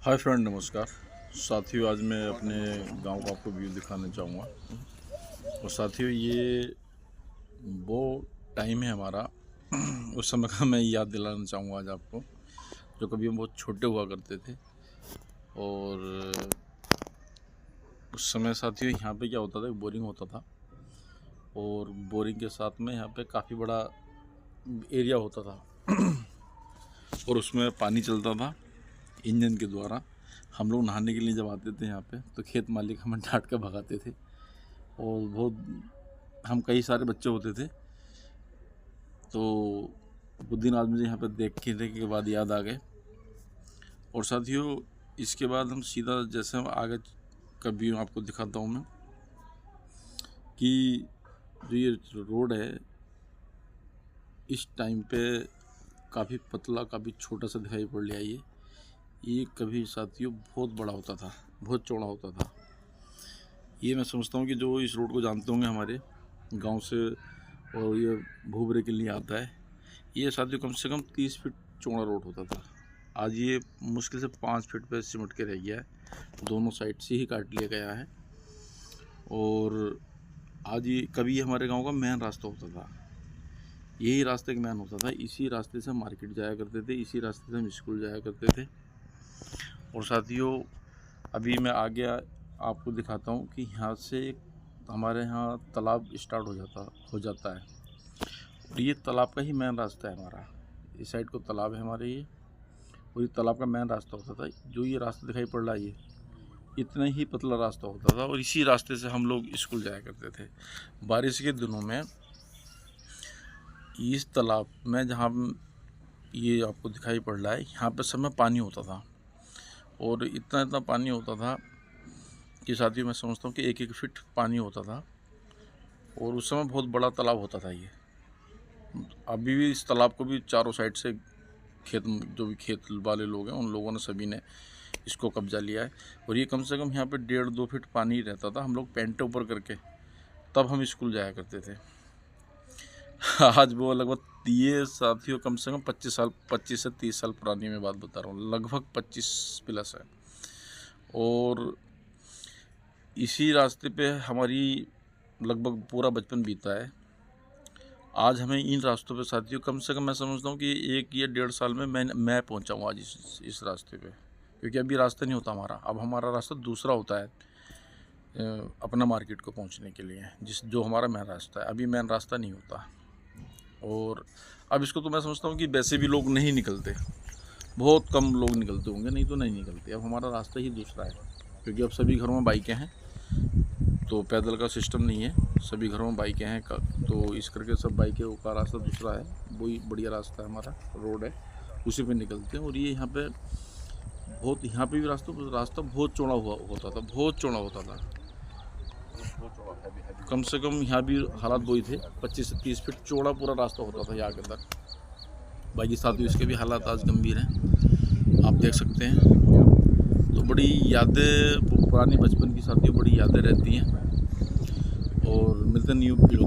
Hi friend, नमस्कार साथियों। आज मैं अपने गांव का आपको व्यू दिखाना चाहूँगा। और साथियों, ये वो टाइम है हमारा उस समय का मैं याद दिलाना चाहूँगा आज आपको, जो कभी हम बहुत छोटे हुआ करते थे। और उस समय साथियों यहाँ पे क्या होता था, बोरिंग होता था। और बोरिंग के साथ में यहाँ पे काफ़ी बड़ा एरिया होता था और उसमें पानी चलता था इंजन के द्वारा। हम लोग नहाने के लिए जब आते थे यहाँ पे, तो खेत मालिक हमें डांट कर भगाते थे। और बहुत हम कई सारे बच्चे होते थे, तो वो दिन आज मुझे यहाँ पे देख के बाद याद आ गए। और साथियों, इसके बाद हम सीधा जैसे हम आगे कभी आपको दिखाता हूँ मैं कि जो ये रोड है इस टाइम पे काफ़ी पतला, काफ़ी छोटा सा दिखाई पड़ लिया। ये कभी साथियों बहुत बड़ा होता था, बहुत चौड़ा होता था। ये मैं समझता हूँ कि जो इस रोड को जानते होंगे हमारे गांव से और ये भूबरे के लिए आता है, ये साथियों कम से कम 30 फीट चौड़ा रोड होता था। आज ये मुश्किल से 5 फीट पे सिमट के रह गया है, दोनों साइड से ही काट लिया गया है। और आज ये कभी हमारे गांव का मेन रास्ता होता था, यही रास्ते का मेन होता था। इसी रास्ते से मार्केट जाया करते थे, इसी रास्ते से हम स्कूल जाया करते थे। और साथियों, अभी मैं आगे आपको दिखाता हूँ कि यहाँ से हमारे यहाँ तालाब स्टार्ट हो जाता है। और ये तालाब का ही मेन रास्ता है हमारा। इस साइड को तालाब है हमारे ये, और ये तालाब का मेन रास्ता होता था। जो ये रास्ता दिखाई पड़ रहा है, ये इतना ही पतला रास्ता होता था। और इसी रास्ते से हम लोग स्कूल जाया करते थे। बारिश के दिनों में इस तालाब में, जहाँ ये आपको दिखाई पड़ रहा है, यहाँ पे सब में पानी होता था। और इतना पानी होता था कि साथियों मैं समझता हूँ कि 1-1 फीट पानी होता था। और उस समय बहुत बड़ा तालाब होता था ये। अभी भी इस तालाब को भी चारों साइड से जो भी खेत वाले लोग हैं, उन लोगों ने सभी ने इसको कब्जा लिया है। और ये कम से कम यहाँ पे 1.5-2 फीट पानी रहता था। हम लोग पैंटे ऊपर करके तब हम स्कूल जाया करते थे। आज वो लगभग ये साथियों कम से कम 25 से 30 साल पुरानी मैं बात बता रहा हूँ, लगभग 25 प्लस है। और इसी रास्ते पे हमारी लगभग पूरा बचपन बीता है। आज हमें इन रास्तों पे साथियों कम से कम मैं समझता हूँ कि 1 या 1.5 साल में मैं पहुँचा हूँ आज इस रास्ते पे। क्योंकि अभी रास्ता नहीं होता हमारा, अब हमारा रास्ता दूसरा होता है अपना मार्केट को पहुँचने के लिए, जो हमारा मेन रास्ता है। अभी मेन रास्ता नहीं होता। और अब इसको तो मैं समझता हूँ कि वैसे भी लोग नहीं निकलते, बहुत कम लोग निकलते होंगे, नहीं तो नहीं निकलते। अब हमारा रास्ता ही दूसरा है, क्योंकि अब सभी घरों में बाइकें हैं, तो पैदल का सिस्टम नहीं है, सभी घरों में बाइकें हैं। तो इस करके सब बाइकें का रास्ता दूसरा है, वही बढ़िया रास्ता है, हमारा रोड है, उसी पे निकलते हैं। और ये यहाँ पे भी रास्ता बहुत चौड़ा होता था, बहुत चौड़ा होता था। कम से कम यहाँ भी हालात वही थे, 25 से 30 फीट चौड़ा पूरा रास्ता होता था यहाँ के अंदर। बाकी साथियों, इसके भी हालात आज गंभीर हैं, आप देख सकते हैं। तो बड़ी यादें, पुरानी बचपन की साथियों बड़ी यादें रहती हैं। और मिलते न्यू वीडियो।